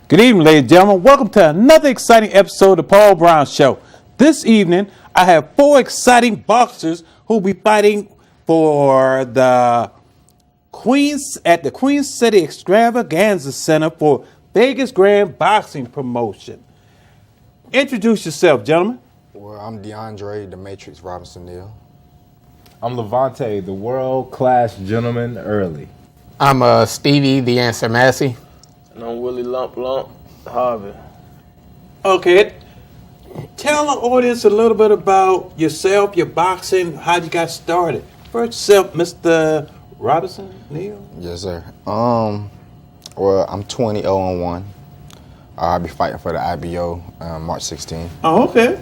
Good evening, ladies and gentlemen. Welcome to another exciting episode of the Paul Brown Show. This evening, I have four exciting boxers who will be fighting for the Queen City Extravaganza Center for Vegas Grand Boxing Promotion. Introduce yourself, gentlemen. Well, I'm DeAndre, the Matrix Robinson-Neal. I'm LaVonte, the world-class gentleman, Earley. I'm Stevie, the answer, Massey. And I'm Willie Harvey. Okay. Tell the audience a little bit about yourself, your boxing, how you got started. First yourself, Mr. Robinson-Neal. Yes, sir. Well, I'm 20-0-1. I'll be fighting for the IBO March 16th. Oh, okay.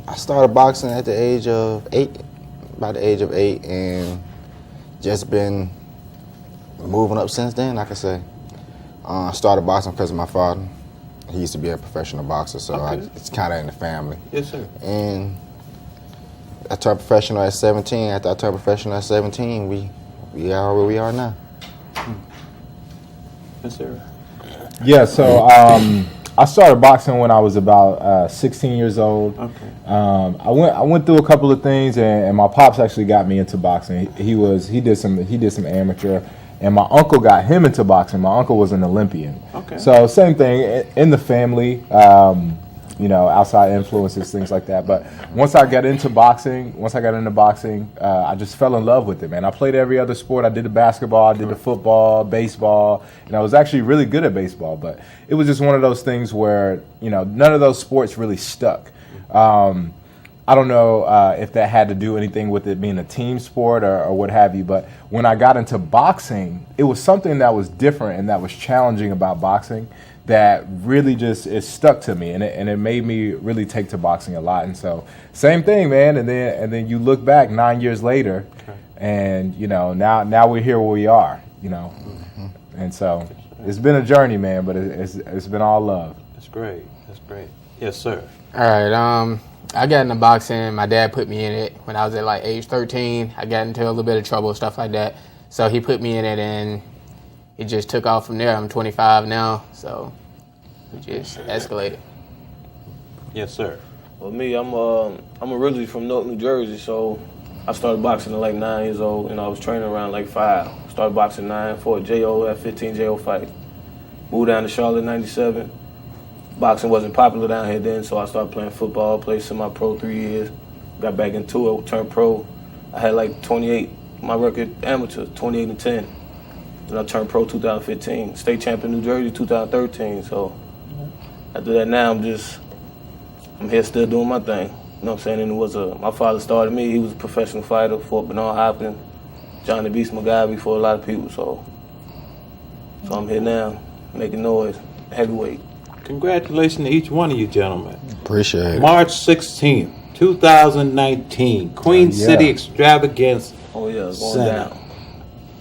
I started boxing at the age of 8, and just been moving up since then, I can say. I started boxing because of my father. He used to be a professional boxer, so it's kind of in the family. Yes, sir. And I turned professional at 17. After I turned professional at 17, we are where we are now. Yes, sir. Yeah, so I started boxing when I was about 16 years old. Okay. I went through a couple of things, and my pops actually got me into boxing. He did some amateur, and my uncle got him into boxing. My uncle was an Olympian. Okay. So same thing in the family. Outside influences, things like that. But once I got into boxing, I just fell in love with it, man. I played every other sport. I did the basketball, I did the football, baseball, and I was actually really good at baseball. But it was just one of those things where, none of those sports really stuck. I don't know if that had to do anything with it being a team sport or what have you, but when I got into boxing, it was something that was different and that was challenging about boxing that really it stuck to me, and it made me really take to boxing a lot. And so same thing, man. And then you look back 9 years later, and now we're here where we are, And so it's been a journey, man, but it's been all love. That's great. Yes, sir. All right, I got into boxing. My dad put me in it when I was at like age 13. I got into a little bit of trouble, stuff like that. So he put me in it, and it just took off from there. I'm 25 now, so it just escalated. Yes, sir. Well, me, I'm originally from Newark, New Jersey, so I started boxing at like 9 years old, and I was training around like 5. Started boxing 9, fought JO at 15 JO fight. Moved down to Charlotte in 97. Boxing wasn't popular down here then, so I started playing football, played semi-pro 3 years. Got back into it, turned pro. I had like 28, my record amateur, 28-10. Then I turned pro 2015. State champion New Jersey 2013. So after that, now I'm here still doing my thing. You know what I'm saying? And my father started me. He was a professional fighter, fought Bernard Hopkins, Johnny Beast McGivey, for a lot of people. So I'm here now, making noise, heavyweight. Congratulations to each one of you, gentlemen. Appreciate it. March 16th, 2019, Queen City Extravaganza Oh yeah, it's going Center. down.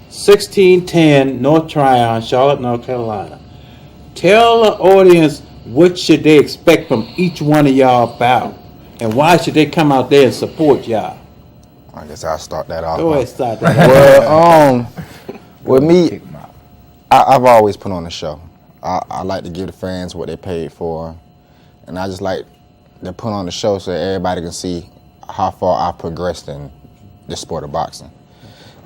1610 North Tryon, Charlotte, North Carolina. Tell the audience what should they expect from each one of y'all about, and why should they come out there and support y'all? I guess I'll start that off. Go ahead, start that. Well, with me, I've always put on a show. I like to give the fans what they paid for, and I just like to put on the show so that everybody can see how far I've progressed in the sport of boxing.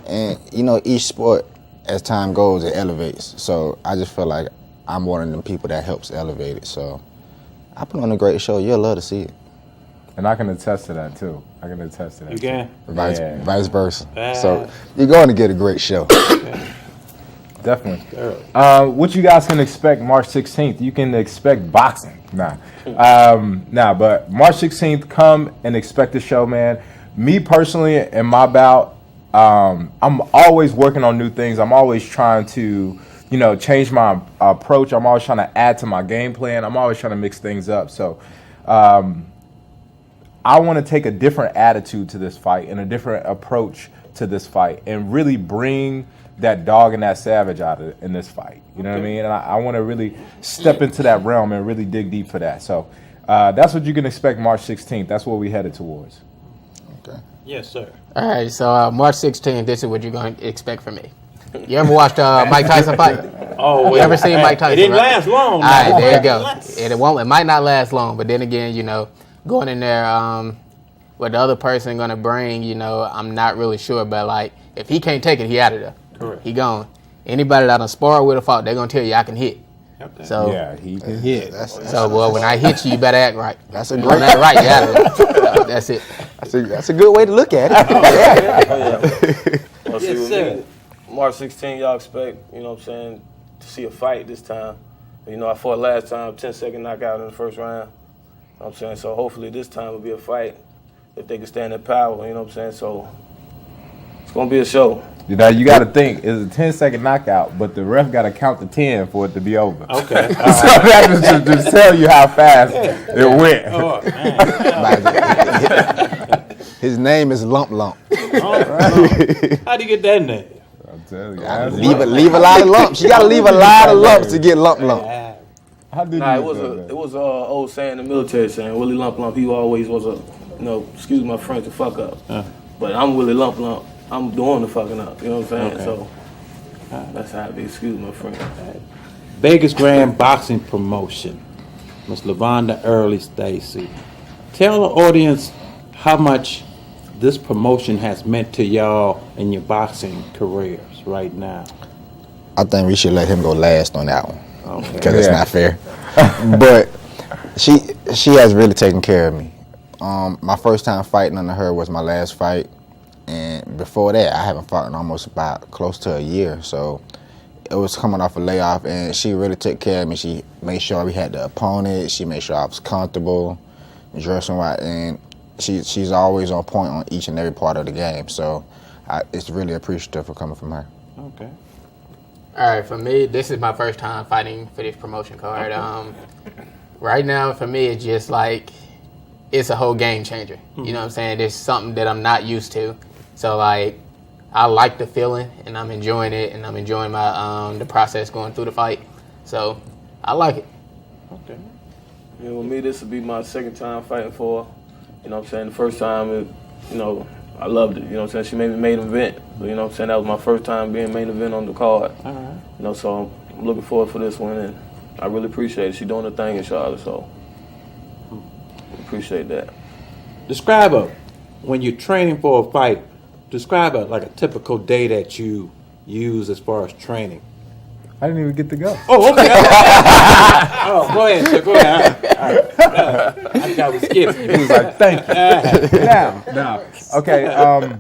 And, each sport, as time goes, it elevates. So I just feel like I'm one of them people that helps elevate it. So I put on a great show. You'll love to see it. And I can attest to that, too. You can? Vice versa. So you're going to get a great show. Definitely. What you guys can expect March 16th? You can expect boxing. But March 16th, come and expect the show, man. Me personally, in my bout, I'm always working on new things. I'm always trying to, change my approach. I'm always trying to add to my game plan. I'm always trying to mix things up. So I want to take a different attitude to this fight and a different approach to this fight and really bring that dog and that savage out in this fight. You know what I mean? And I want to really step into that realm and really dig deep for that. So that's what you can expect March 16th. That's what we headed towards. Okay. Yes, sir. All right, so March 16th, this is what you're going to expect from me. You ever watched Mike Tyson fight? Oh, You ever seen Mike Tyson? It didn't right? last long. All right, now. there you go. And it won't. It might not last long, but then again, going in there, what the other person gonna bring, I'm not really sure. But like, if he can't take it, he out of there. Correct. He gone. Anybody that done spar with a fault, they're gonna tell you I can hit. Okay. So Yeah, he can hit. so well, when I hit you, you better act right. That's a You great. don't act right, you out of there. That's it. That's a good way to look at it. Well, see, Yes, with sir. me, March 16, y'all expect, to see a fight this time. I fought last time, 10-second knockout in the first round. So hopefully this time will be a fight if they can stand their power, So it's going to be a show. You got to think, it's a 10-second knockout, but the ref got to count to 10 for it to be over. Okay. So that just tell you how fast it went. Oh, man. His name is Lump Lump. How do you get that name? I'm telling you. Leave a lot of lumps. You gotta leave a lot of lumps to get Lump Lump. How did Nah, you it was know a that? it was a old saying in the military saying Willie Lump Lump. He always was a excuse my French, to fuck up. But I'm Willie Lump Lump. I'm doing the fucking up. You know what I'm saying? Okay. So that's how it be. Excuse my French. Vegas Grand Boxing Promotion. Miss LaVonda, Earley, Stacey. Tell the audience how much this promotion has meant to y'all in your boxing careers right now. I think we should let him go last on that one Okay. because it's Yeah. not fair. But she has really taken care of me. My first time fighting under her was my last fight, and before that, I haven't fought in almost about close to a year. So it was coming off a layoff, and she really took care of me. She made sure we had the opponent. She made sure I was comfortable, dressing right, and she's always on point on each and every part of the game. So it's really appreciative for coming from her. Okay. All right, for me, this is my first time fighting for this promotion card. Right now, for me, it's just like it's a whole game changer. You know what I'm saying? It's something that I'm not used to. So like, I like the feeling, and I'm enjoying it, and I'm enjoying my the process going through the fight. So I like it. Okay. With me, this will be my second time fighting for her. The first time, I loved it. She made me main event. That was my first time being main event on the card. All right. So I'm looking forward for this one, and I really appreciate it. She's doing her thing in Charlotte, so appreciate that. Describe when you're training for a fight. Describe like a typical day that you use as far as training. I didn't even get to go. Oh, okay. Oh, go ahead, sir. Go ahead. All right. I got to skip. He was like, "Thank you." Now, okay.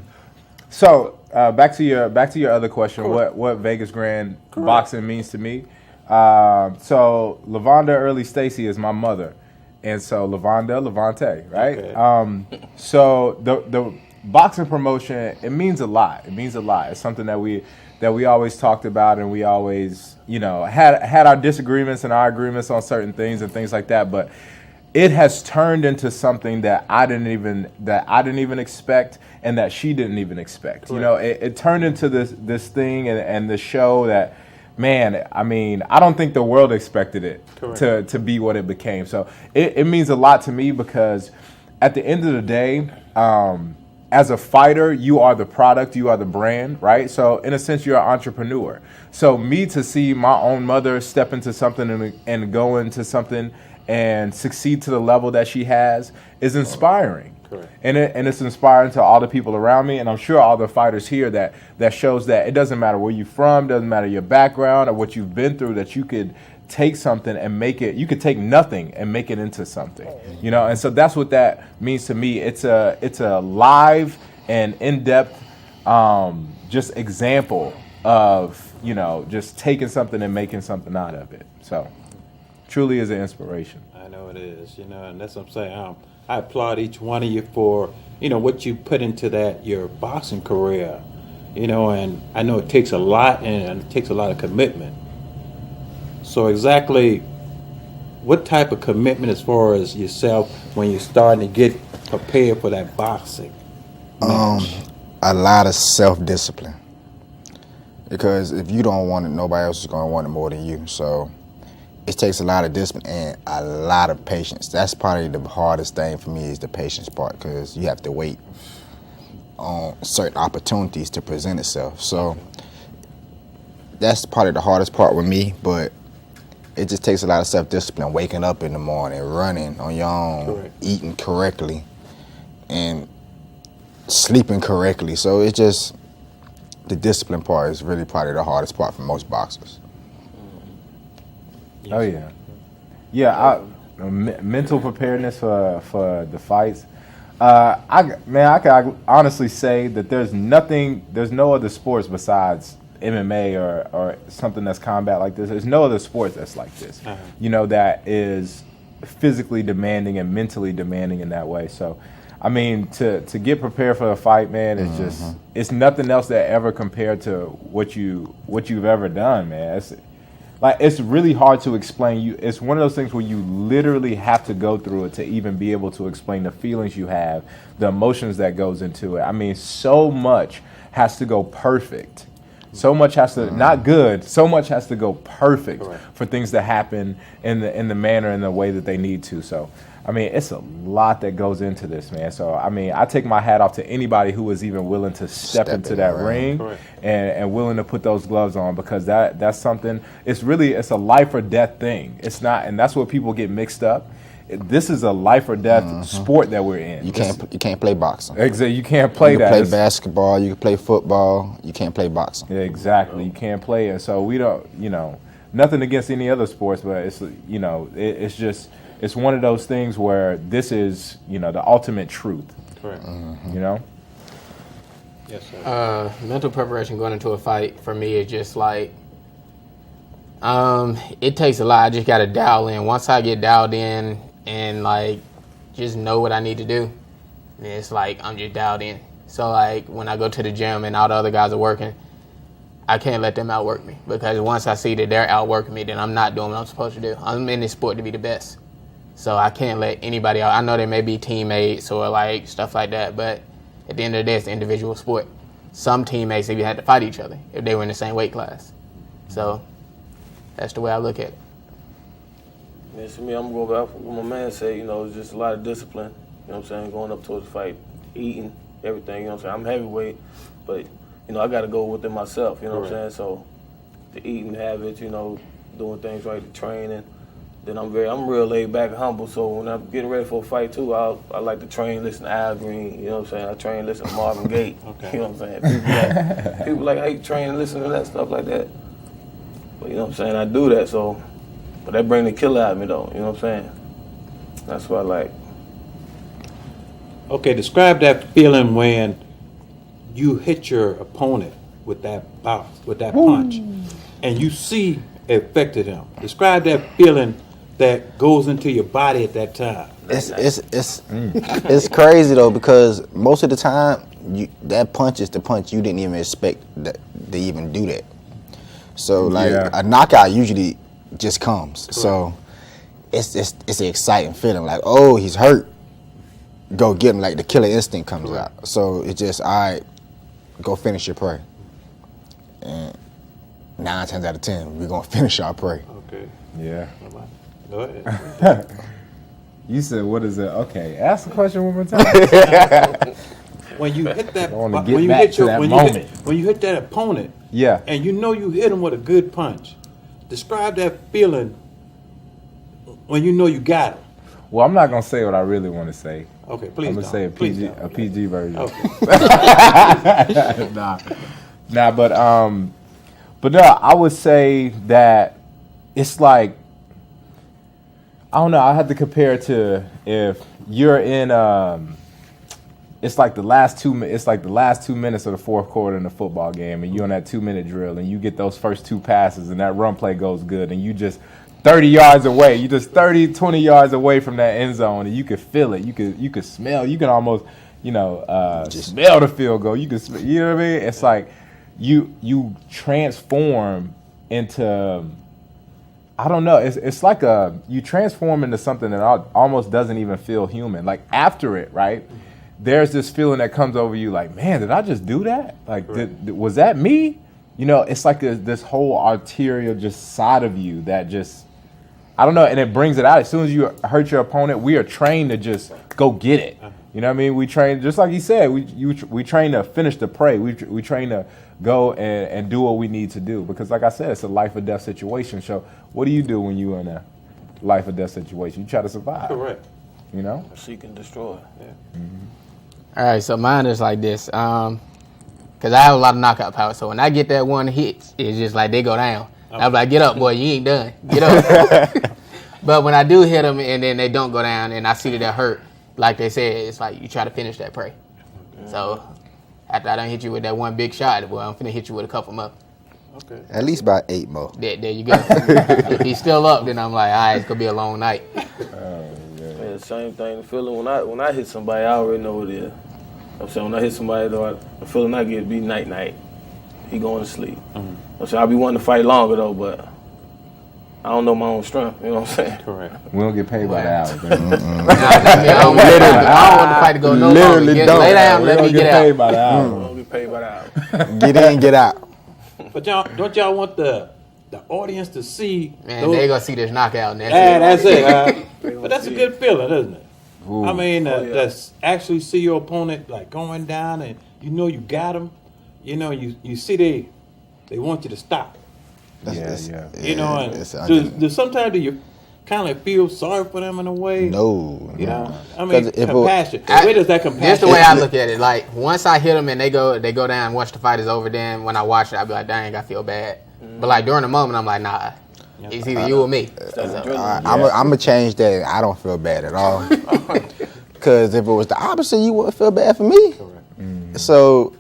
So back to your other question. What Vegas Grand Boxing means to me? So LaVonda, Earley, Stacey is my mother, and so LaVonda, LaVonte, right? Okay. So the boxing promotion, it means a lot. It means a lot. It's something that we always talked about, and we always, had our disagreements and our agreements on certain things and things like that. But it has turned into something that I didn't even expect, and that she didn't even expect. Correct. It turned into this thing and the show that, man, I mean, I don't think the world expected it to be what it became. So it means a lot to me because at the end of the day, as a fighter, you are the product, you are the brand, right? So in a sense, you're an entrepreneur. So me to see my own mother step into something and go into something and succeed to the level that she has is inspiring. Correct. And it's inspiring to all the people around me, and I'm sure all the fighters here that shows that it doesn't matter where you're from, doesn't matter your background or what you've been through, that you could take something and make it, you could take nothing and make it into something, and so that's what that means to me. It's a live and in-depth just example of, just taking something and making something out of it. So truly is an inspiration. I know it is, and that's what I'm saying. I applaud each one of you for, what you put into your boxing career, and I know it takes a lot, and it takes a lot of commitment. So exactly what type of commitment as far as yourself when you're starting to get prepared for that boxing match? A lot of self-discipline. Because if you don't want it, nobody else is going to want it more than you. So it takes a lot of discipline and a lot of patience. That's probably the hardest thing for me, is the patience part, because you have to wait on certain opportunities to present itself. So that's probably the hardest part with me, but it just takes a lot of self-discipline, waking up in the morning, running on your own, Correct. eating correctly, and sleeping correctly. So it's just, the discipline part is really probably the hardest part for most boxers. Oh yeah, yeah. Mental preparedness for the fights. I can honestly say that there's no other sports besides MMA or something that's combat like this. There's no other sport that's like this. That is physically demanding and mentally demanding in that way. So, I mean, to get prepared for a fight, man, it's just, it's nothing else that ever compared to what you've ever done, man. It's really hard to explain. It's one of those things where you literally have to go through it to even be able to explain the feelings you have, the emotions that goes into it. I mean, so much has to go perfect. So much has to, not good, so much has to go perfect for things to happen in the manner and the way that they need to. So, I mean, it's a lot that goes into this, man. So, I mean, I take my hat off to anybody who is even willing to step into that ring and willing to put those gloves on, because that's something, it's a life or death thing. It's not, and that's what people get mixed up. This is a life or death sport that we're in. You can't play boxing. Exactly, you can't play that. You can play basketball, you can play football, you can't play boxing. Yeah, exactly, you can't play it. So we don't, nothing against any other sports, but it's, it's just, it's one of those things where this is, the ultimate truth. Correct. Yes, sir. Mental preparation going into a fight for me is just like, it takes a lot. I just got to dial in. Once I get dialed in and like just know what I need to do, then it's like I'm just dialed in. So like when I go to the gym and all the other guys are working, I can't let them outwork me, because once I see that they're outworking me, then I'm not doing what I'm supposed to do. I'm in this sport to be the best. So I can't let anybody out. I know there may be teammates or like stuff like that, but at the end of the day, it's an individual sport. Some teammates even had to fight each other if they were in the same weight class. So that's the way I look at it. Yeah, to me, I'm going to go back what my man said, it's just a lot of discipline, going up towards the fight, eating, everything, I'm heavyweight, but, I got to go within myself, what I'm saying? So the eating habits, doing things right, the training. Then I'm real laid back and humble, so when I'm getting ready for a fight too, I like to train, listen to Al Green, I train, listen to Marvin Gaye, People like, hey, train and listen to that, stuff like that. But I do that, so, but that bring the killer out of me though, That's what I like. Okay, describe that feeling when you hit your opponent with that punch, and you see it affected him. Describe that feeling that goes into your body at that time. It's crazy though, because most of the time that punch is the punch you didn't even expect that they even do that. So a knockout usually just comes. Correct. So it's an exciting feeling, like, oh, he's hurt, go get him, like the killer instinct comes out. So it's just, all right, go finish your prey. And 9 times out of 10, we're gonna finish our prey. Okay. Yeah. Go ahead. You said, what is it? Okay, ask the question one more time. When you hit that, when you hit that opponent, and you hit him with a good punch, describe that feeling when you got him. Well, I'm not gonna say what I really want to say. Okay, please. I'm gonna say a PG version. Okay. But no, I would say that it's like, I don't know, I have to compare it to if you're in it's like the last 2 minutes of the fourth quarter in a football game, and you're on that 2-minute drill, and you get those first 2 passes, and that run play goes good, and you just 30 yards away, you just 30, 20 yards away from that end zone, and you could feel it, you could smell, you can almost, smell the field goal, you know what I mean? It's like you transform into, I don't know, it's like you transform into something that almost doesn't even feel human. Like after it, right? There's this feeling that comes over you like, man, did I just do that? Like, was that me? It's like this whole arterial just side of you that just, I don't know, and it brings it out. As soon as you hurt your opponent, we are trained to just go get it. You know what I mean? We train, just like he said, we train to finish the prey. We train to go and do what we need to do. Because like I said, it's a life or death situation. So what do you do when you're in a life or death situation? You try to survive. Correct. You know? Seek and destroy. Yeah. All right, so mine is like this. Because I have a lot of knockout power. So when I get that one hit, it's just like they go down. I'm like, get up, boy. You ain't done. Get up. But when I do hit them and then they don't go down and I see that they're hurt, like they said, it's like you try to finish that prey. So after I done hit you with that one big shot, well, I'm finna hit you with a couple more. Okay. At least about 8 more. There you go. If he's still up, then I'm like, all right, it's gonna be a long night. Yeah, same thing. The feeling when I hit somebody, I already know what it is. I'm saying when I hit somebody, though, the feeling I get be night. He going to sleep. I'm saying I be wanting to fight longer though, but I don't know my own strength. You know what I'm saying? Correct. We don't get paid by the hour, man. I don't want the fight to go no longer. Lay down, let me get paid out. by the hour. Don't get paid by the hour. Get in, get out. But don't y'all want the audience to see? Man, they gonna see this knockout. And That's it. But that's a good feeling, isn't it? Ooh. I mean, that's actually see your opponent like going down, and you know you got him. You know, you see they want you to stop. Yeah. You know, and do sometimes do you kind of feel sorry for them in a way? No. You know, I mean, 'Cause if compassion. Where does that compassion? That's the way I look at it. Like once I hit them and they go down, once the fight is over, then when I watch it, I be like, dang, I feel bad. But like during the moment, I'm like, nah, it's either you or me. I'm gonna change that. I don't feel bad at all. Because if it was the opposite, you wouldn't feel bad for me. Correct. So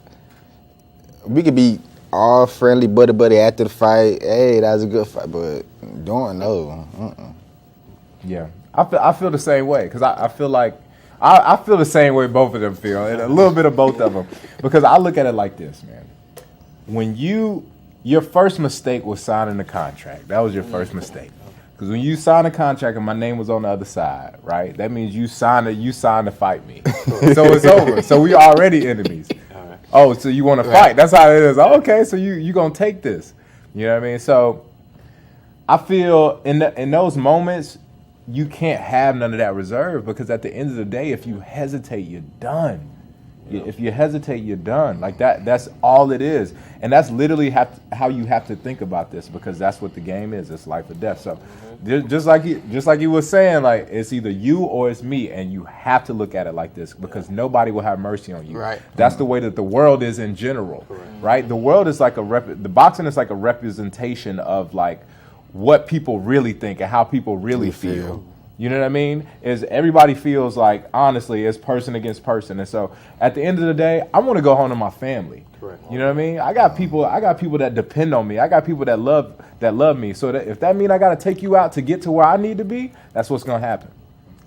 we could be all friendly, buddy after the fight. Hey, that was a good fight, but don't know. Yeah, I feel the same way because I feel like I feel the same way both of them feel, and a little bit of both of them, because I look at it like this, man. When your first mistake was signing the contract. That was your first mistake, because when you signed a contract and my name was on the other side, right? That means you signed to fight me, so it's over. So we already enemies. Oh, so you want to fight? That's how it is. Oh, okay, so you gonna take this? You know what I mean? So I feel in those moments you can't have none of that reserve, because at the end of the day, if you hesitate, you're done. If you hesitate, you're done. Like that's all it is, and that's literally how you have to think about this, because that's what the game is. It's life or death. So just like you were saying, like it's either you or it's me, and you have to look at it like this, because nobody will have mercy on you. Right. That's the way that the world is in general. Right. The world is like the boxing is like a representation of like what people really think and how people really feel. You know what I mean? Is everybody feels like, honestly, it's person against person. And so at the end of the day, I want to go home to my family. Correct. You know what I mean? I got people that depend on me. I got people that love me. So that if that means I got to take you out to get to where I need to be, that's what's going to happen.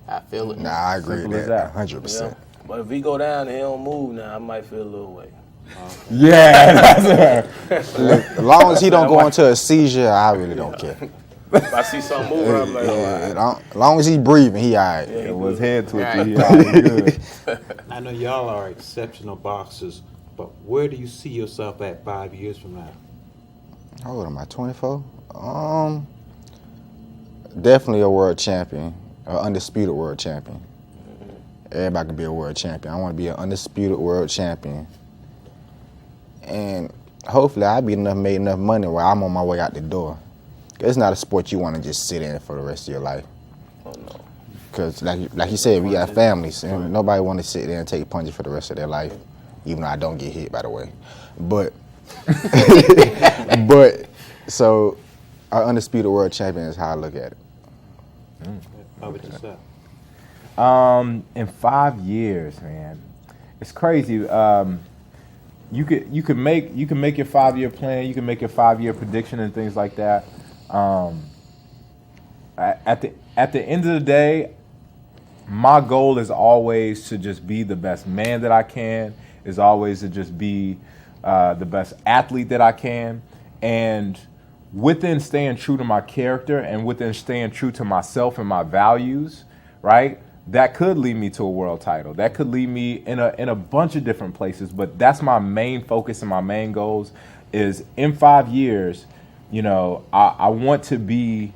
I feel it. Nah, I agree Simple with as that. that. 100%. Yeah. But if he go down and he don't move now, I might feel a little way. Yeah. As long as he don't go into a seizure, I really don't care. If I see something moving, I'm like, As long as he breathing, he all right. It was head twitching. Right. Yeah, good. I know y'all are exceptional boxers, but where do you see yourself at 5 years from now? How old am I? 24? Definitely a world champion, an undisputed world champion. Everybody can be a world champion. I want to be an undisputed world champion, and hopefully I made enough money where I'm on my way out the door. It's not a sport you want to just sit in for the rest of your life. oh no. Because like you said, we got families, and nobody want to sit there and take punches for the rest of their life. Even though I don't get hit, by the way. But so our undisputed world champion is how I look at it. How about yourself? In 5 years, man, it's crazy. You can make your 5-year plan. You can make your 5-year prediction and things like that. At the end of the day, my goal is always to just be the best man that I can. Is always to just be the best athlete that I can, and within staying true to my character and within staying true to myself and my values, right? That could lead me to a world title. That could lead me in a bunch of different places. But that's my main focus and my main goals. Is in 5 years, you know, I want to be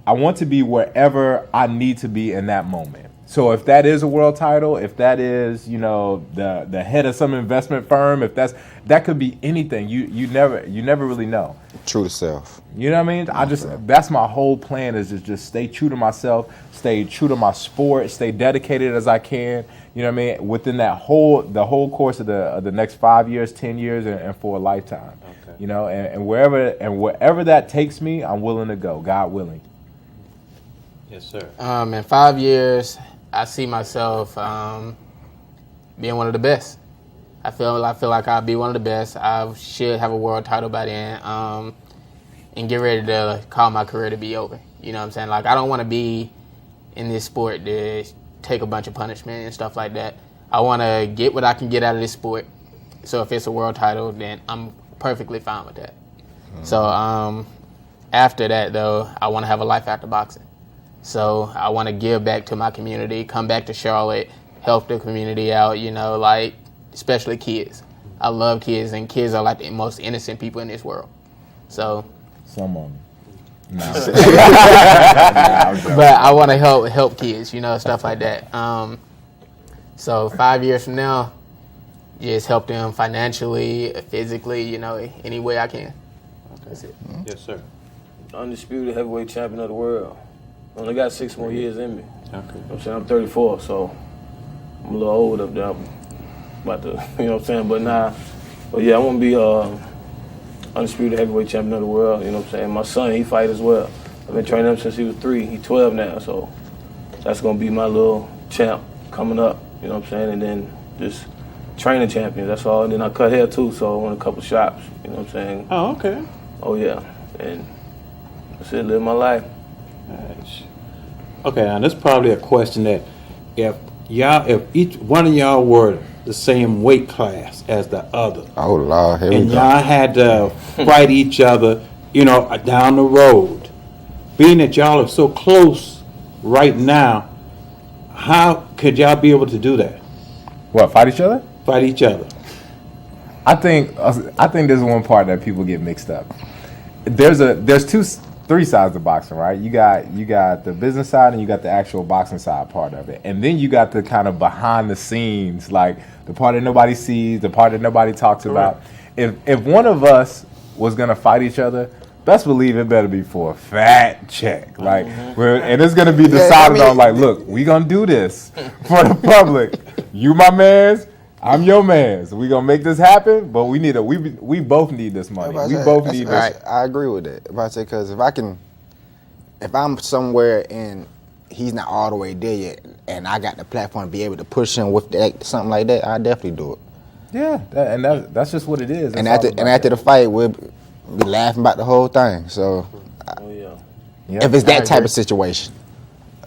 wherever I need to be in that moment. So if that is a world title, if that is, you know, the head of some investment firm, if that could be anything. You never really know. True to self. You know what I mean? That's my whole plan, is to just stay true to myself, stay true to my sport, stay dedicated as I can. You know what I mean? Within the whole course of the next 5 years, 10 years, and for a lifetime. Okay. You know, and wherever that takes me, I'm willing to go, God willing. Yes, sir. In 5 years, I see myself being one of the best. I feel like I'll be one of the best. I should have a world title by then, and get ready to call my career to be over. You know what I'm saying? Like, I don't want to be in this sport to take a bunch of punishment and stuff like that. I want to get what I can get out of this sport. So if it's a world title, then I'm perfectly fine with that. Mm-hmm. So after that, though, I want to have a life after boxing. So I want to give back to my community, come back to Charlotte, help the community out, you know, like, especially kids. I love kids, and kids are like the most innocent people in this world. So. Some of them. No. But I want to help kids, you know, stuff like that. So 5 years from now, just help them financially, physically, you know, any way I can. Okay. That's it. Mm-hmm. Yes, sir. Undisputed heavyweight champion of the world. Only got 6 more years in me. Okay. You know what I'm saying? I'm 34, so I'm a little old up there. I'm about to, you know what I'm saying? But yeah, I want to be undisputed heavyweight champion of the world. You know what I'm saying? My son, he fight as well. I've been training him since he was 3. He's 12 now, so that's going to be my little champ coming up. You know what I'm saying? And then just training champions, that's all. And then I cut hair too, so I want a couple shops. You know what I'm saying? Oh, okay. Oh, yeah. And that's it, live my life. Nice. Okay, now this is probably a question that if each one of y'all were the same weight class as the other, Oh Lord, here we and go. y'all had to fight each other, you know, down the road, being that y'all are so close right now, how could y'all be able to do that? What, fight each other? Fight each other. I think there's one part that people get mixed up. There's 3 sides of boxing, right? You got the business side, and you got the actual boxing side part of it, and then you got the kind of behind the scenes, like the part that nobody sees, the part that nobody talks about. If one of us was gonna fight each other, best believe it better be for a fat check, like, and it's gonna be decided on, like, look, we gonna do this for the public. You my mans, I'm your mans. We gonna make this happen, but we both need this money. We both need this. I agree with that. Because if I'm somewhere and he's not all the way there yet, and I got the platform to be able to push him with something like that, I definitely do it. Yeah, that's just what it is. And after the fight, we'll be laughing about the whole thing. So, if it's that type of situation,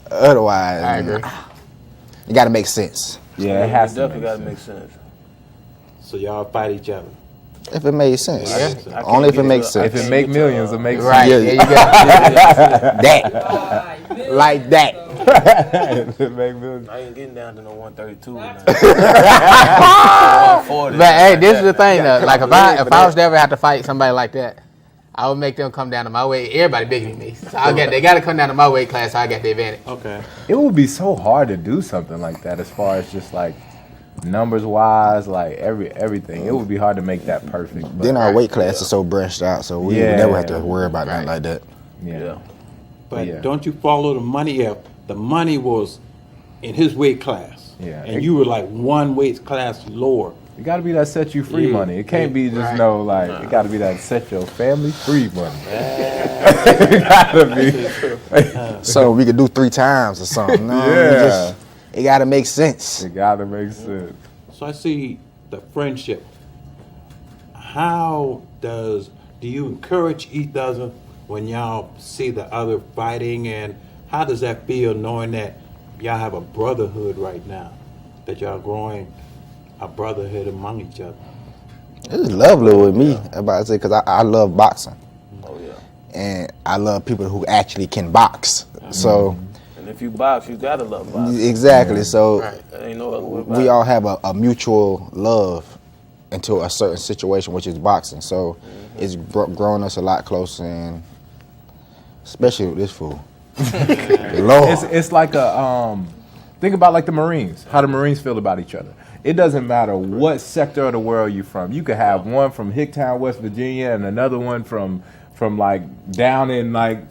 otherwise, I agree. It got to make sense. Yeah, it has to definitely got to make sense. So y'all fight each other. If it made sense. Yeah. Only if it makes sense. If it make millions, it makes Right. sense. Yeah, you got That. Like that. If it make millions. I ain't getting down to no 132. But hey, this is the thing though. Like if I was to ever have to fight somebody like that, I would make them come down to my weight. Everybody bigger than me, so they got to come down to my weight class. So I got the advantage. Okay. It would be so hard to do something like that, as far as just like numbers wise, like everything. It would be hard to make that perfect. But Then our weight class is so branched out, so we would never have to worry about nothing like that. Yeah. But don't you follow the money? If the money was in his weight class, and you were like one weight class lower, it got to be that set you free money. It can't be just it got to be that set your family free money. It got to be. So we could do 3 times or something. No, it got to make sense. It got to make sense. So I see the friendship. How do you encourage each other when y'all see the other fighting, and how does that feel knowing that y'all have a brotherhood right now, that y'all growing a brotherhood among each other? It's lovely with me, because I love boxing. Oh yeah. And I love people who actually can box. So. And if you box, you gotta love boxing. Exactly. So Ain't no other way about we all have a mutual love into a certain situation, which is boxing. So it's grown us a lot closer, and especially with this fool. Lord. It's like Think about like the Marines, how the Marines feel about each other. It doesn't matter what sector of the world you're from. You could have one from Hicktown, West Virginia, and another one from like down in like